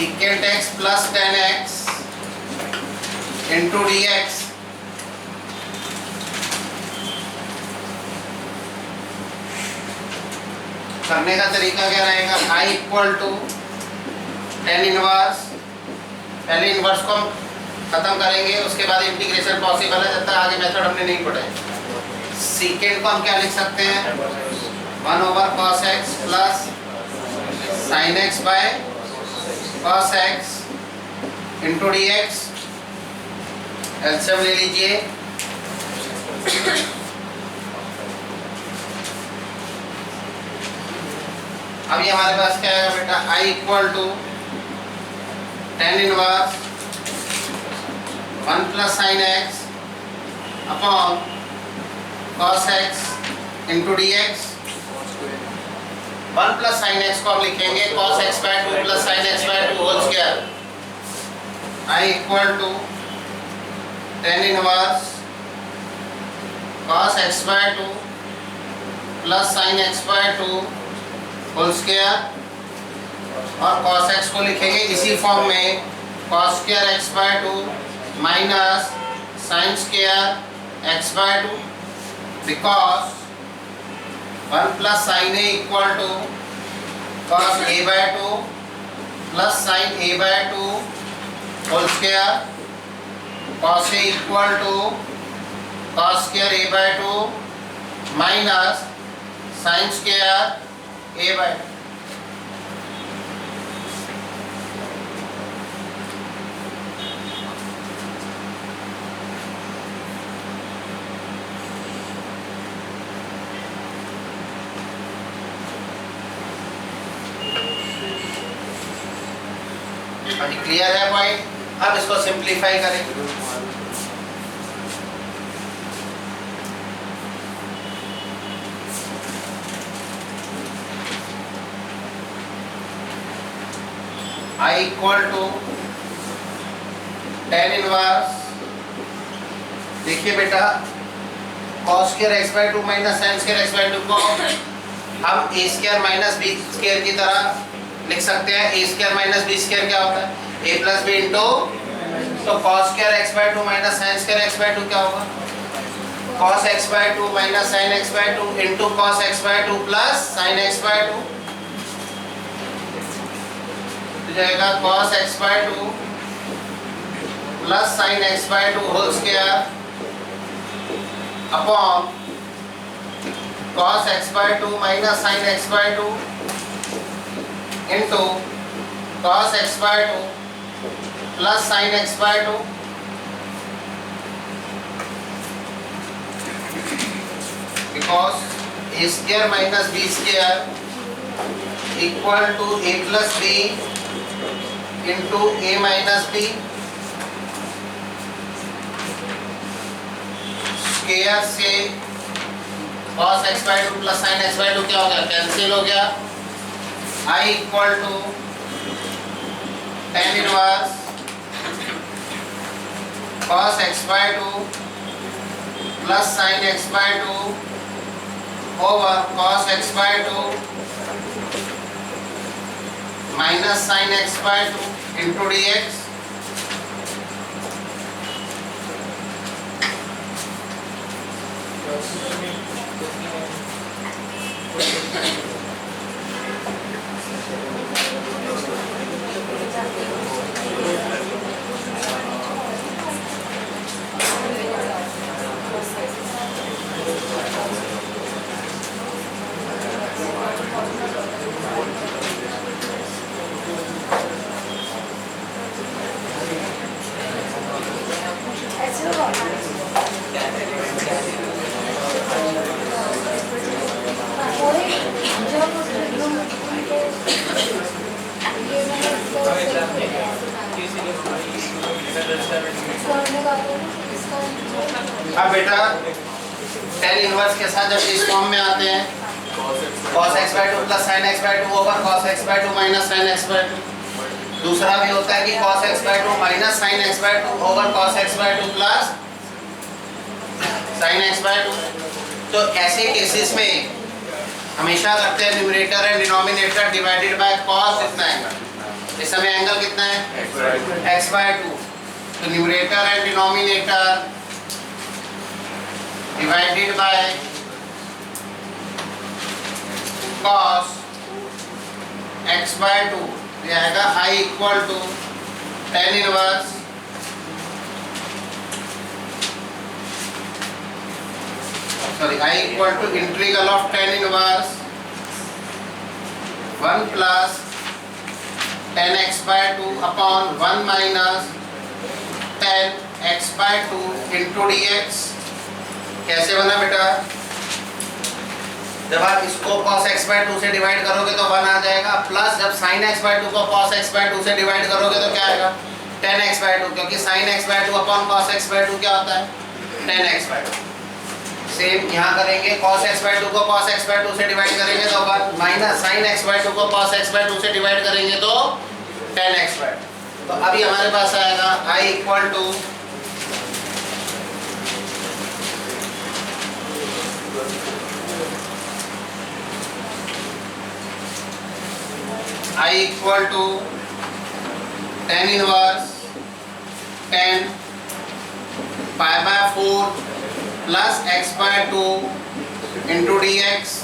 secant x plus tan x into dx करने का तरीका क्या रहेगा? I equal to tan inverse, पहले इनवर्स को हम खत्म करेंगे, उसके बाद इंटीग्रेशन पॉसिबल है, जब तक आगे मेथड हमने नहीं पढ़ा है। सीकेंट को हम क्या लिख सकते हैं? 1 over cos x plus sin x by cos x into dx। LCM ले लीजिए। अभी हमारे पास क्या है बेटा? I equal to tan inverse 1 plus sin x upon cos x into dx। 1 plus sin x को हम लिखेंगे cos x by 2 plus sin x by 2 whole square. I equal to tan inverse cos x by 2 plus sin x by 2 whole square और cos x को लिखेंगे इसी form में cos square x by 2 minus sin square x by 2 because 1 plus sin a equal to cos a by 2 plus sin a by 2 whole square. cos a equal to cos square a by 2 minus sin square a by 2। Clear है point? अब इसको simplify करें। I equal to tan inverse, देखिए बेटा cos square x by 2 minus sin square x by 2 को हम a square minus b square की तरह लिख सकते हैं। a square minus b square क्या होता है? a प्लस बी इंटू, तो cos square x by 2 minus sin square x by 2 क्या होगा? cos x by 2 minus sin x by 2 into cos x by 2 plus sin x by 2 तो जाएगा cos x by 2 plus sin x by 2 whole square upon cos x by 2 minus sin x by 2 into cos x by 2 plus sin x by 2 because a square minus b square equal to a plus b into a minus b square से cos x by 2 plus sin x by 2 क्या हो गया? Cancel हो गया। I equal to tan inverse cos x by 2 plus sin x by 2 over cos x by 2 minus sin x by 2 into dx। अब बेटा tan inverse के साथ जब इस फॉर्म में आते हैं cos x by 2 plus sin x by 2 over cos x by 2 minus sin x by 2। दूसरा भी होता है कि cos x by 2 minus sin x by 2 over cos x by 2 plus sin x by 2। तो ऐसे केसेस में हमेशा करते हैं numerator and denominator divided by cos इतना एंगल। इस समय एंगल कितना x by 2. तो numerator and denominator divided by cos x by 2, ये आएगा I equal to tan inverse I equal to integral of tan inverse 1 plus tan x by 2 upon 1 minus tan x by 2 into dx। कैसे बना बेटा? जब आप इसको cos x by 2 से divide करोगे तो 1 आ जाएगा, प्लस जब sin x by 2 को cos x by 2 से डिवाइड करोगे तो क्या आएगा? tan x by 2, क्योंकि sin x by 2 upon cos x by 2 क्या होता है? tan x by 2। सेम यहाँ करेंगे, cos x by 2 को cos x by 2 से डिवाइड करेंगे तो 1 माइनस sin x by 2 को cos x by 2 से डिवाइड करेंगे तो tan x by 2। तो अभी हमारे पास आएगा I equal to tan inverse tan pi by 4 plus x by 2 into dx।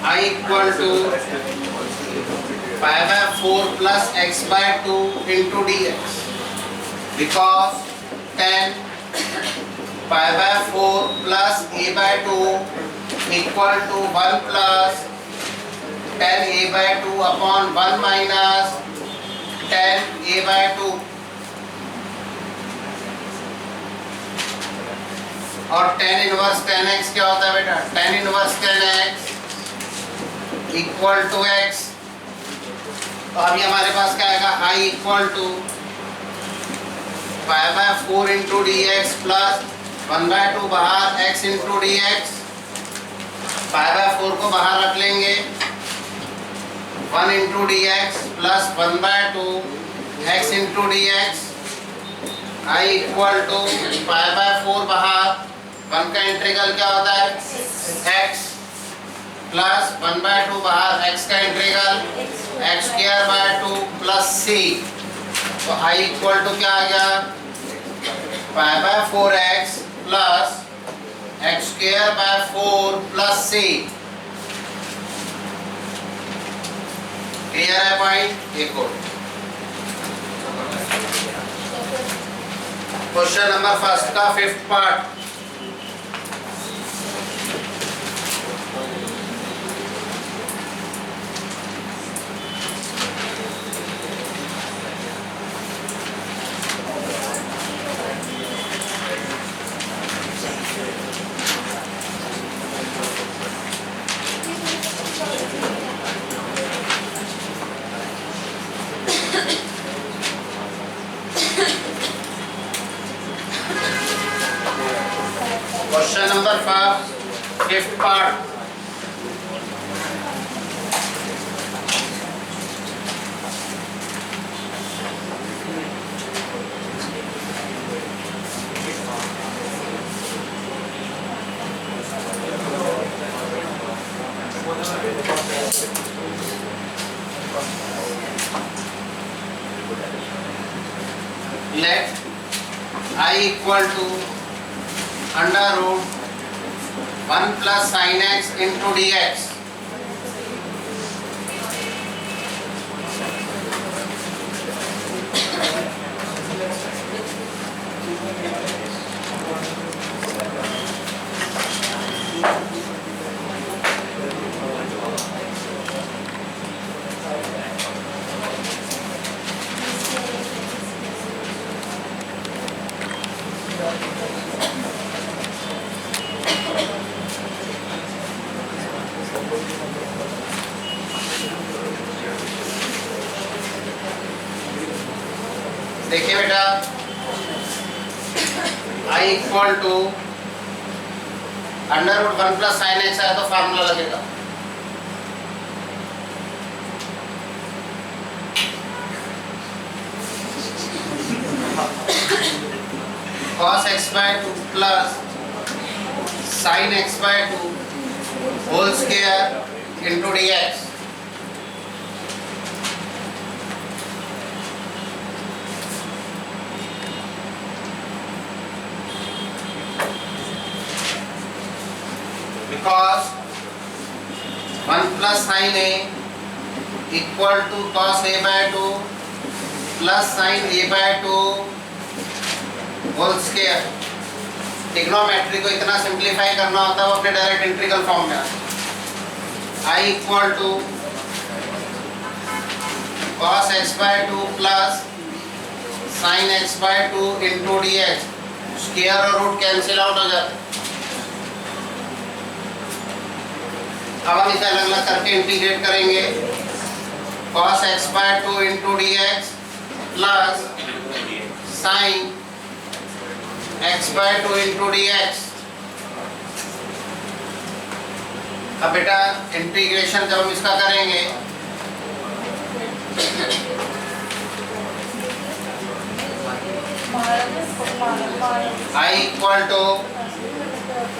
I equal to pi by 4 plus x by 2 into dx, because tan pi by 4 plus a by 2 equal to 1 plus tan a by 2 upon 1 minus tan a by 2। और tan inverse tan x क्या होता है बेटा? tan inverse tan x equal to x। तो अभी हमारे पास क्या आएगा? I equal to pi by 4 into dx plus 1 by 2 बाहर x into dx। pi by 4 को बाहर रख लेंगे, 1 into dx plus 1 by 2 x into dx। I equal to pi by 4 बाहर, 1 का इंटीग्रल क्या होता है? x प्लस 1 by 2 बाहर x का integral x square by 2 plus c। तो I इक्वल टू क्या आ गया? pi by 4x plus x square by 4 plus c। Clear है पॉइंट? एक और क्वेश्चन नंबर फर्स्ट का 5th part. Question number 5, 5th part। Let I equal to under root 1 plus sin x into dx। देखिए बेटा, I equal to under root 1 plus sine x आया तो formula लगेगा। cos x by 2 plus sin x by 2 whole square into dx. Because 1 plus sin a equal to cos a by 2 plus sin a by 2 whole square. Trigonometry को इतना simplify करना होता है वो अपने डायरेक्ट इंटीग्रल फॉर्म में आता है. I equal to cos x by 2 plus sin x by 2 into d x. Square और रूट कैंसिल आउट हो जाते. अब हम इसे अलग अलग करके इंटीग्रेट करेंगे. cos x by 2 into d x plus sin x by 2 into d x. अब बेटा इंटीग्रेशन जब हम इसका करेंगे I equal to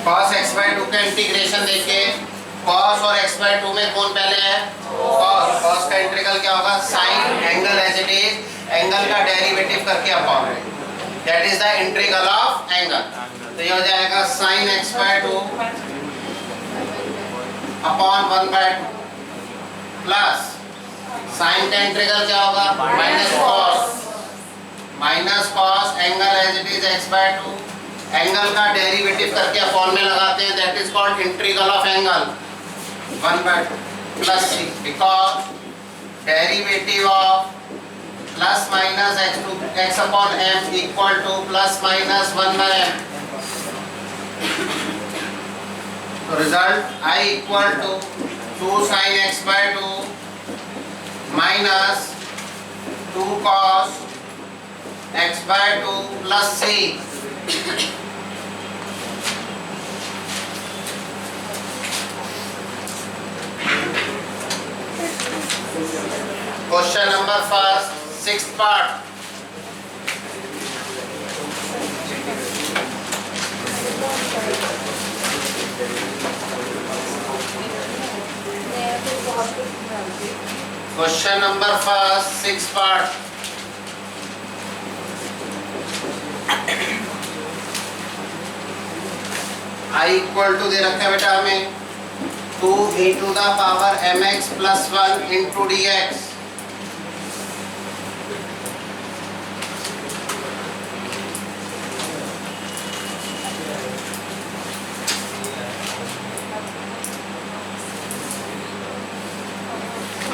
cos x by 2 का इंटीग्रेशन देखिए. cos और x by 2 में कौन पहले है? cos. cos का इंटीग्रल क्या होगा? sin angle as it is, angle का डेरिवेटिव करके upon, that is the integral of angle. तो ये हो जाएगा sin x by 2 upon 1 by 2 plus sin का इंटीग्रल क्या होगा? Minus cos angle as it is x by 2, angle का डेरिवेटिव करके अपॉन में लगाते हैं, that is called integral of angle 1 by 2 plus c. Because derivative of plus minus x upon m equal to plus minus 1 by m. तो result I equal to 2 sin x by 2 minus 2 cos x by 2 plus c. Question number first, sixth part. Question number first, sixth part. I equal to दे रखा है बेटा हमें 2e to the power mx plus 1 into dx.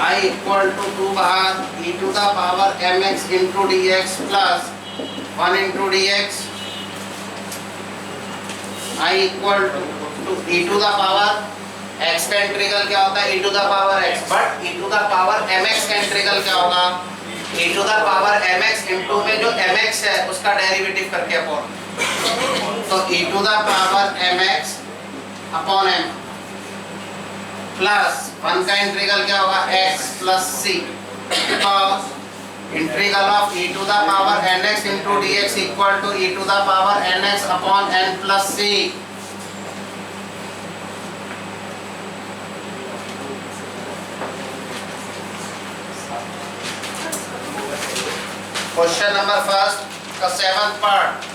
I equal to 2 बाहर e to the power mx into dx plus 1 into dx. I equal to e to the power x का integral क्या होता है? e to the power x. But e to the power mx का integral क्या होगा? e to the power mx into में जो mx है उसका डेरिवेटिव करके अपॉन. तो e to the power mx upon m plus 1 का इंटीग्रल क्या होगा? x plus c. Because integral of e to the power nx into dx equal to e to the power nx upon n plus c. Question number first, the seventh part.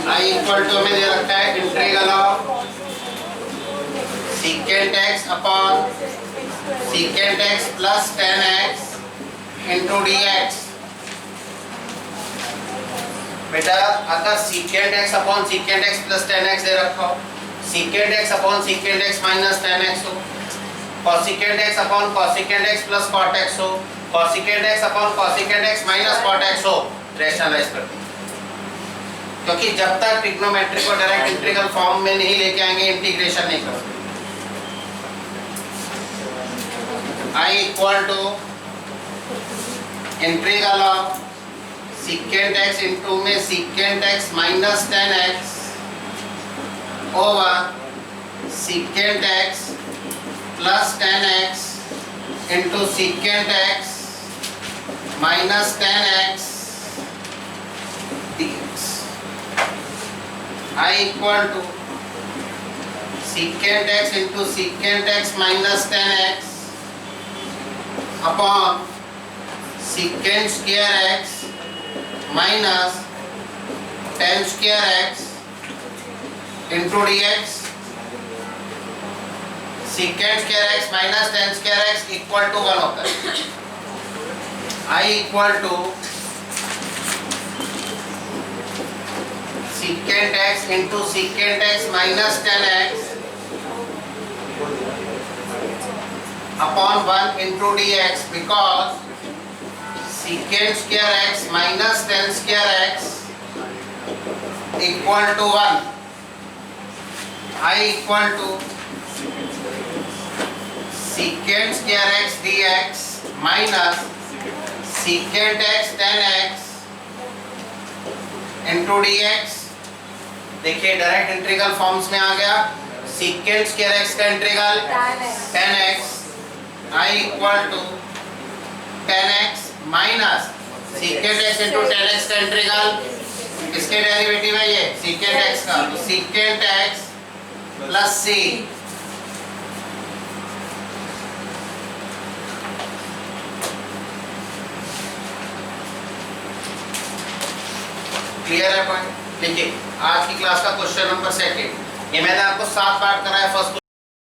I equal to में दे रखा है integral of secant x upon secant x plus tan x into dx. बेटा अगर secant x upon secant x plus tan x दे रखा हो, secant x upon secant x minus tan x हो, cosecant x upon cosecant x plus cot x हो, cosecant x upon cosecant x minus cot x हो, rationalise कर दी. क्योंकि जब तक trigonometry को डायरेक्ट इंटीग्रल फॉर्म में नहीं लेके आएंगे इंटीग्रेशन नहीं कर सकते। I equal to integral of secant x into में secant x minus tan x over secant x plus tan x into secant x minus tan x dx. I equal to secant x into secant x minus tan x upon secant square x minus tan square x into dx. Secant square x minus tan square x equal to 1 होता है. I equal to secant x into secant x minus tan x upon 1 into dx, because secant square x minus tan square x equal to 1. I equal to secant square x dx minus secant x tan x into dx. देखिए direct integral forms में आ गया. secant square x का integral tan x I equal to tan x minus secant x into tan x का integral किसके derivative है ये secant x का, तो secant x plus c clear है पॉइंट. देखिए आज की क्लास का क्वेश्चन नंबर 2. ये मैंने आपको 7 पार्ट कराया. फर्स्ट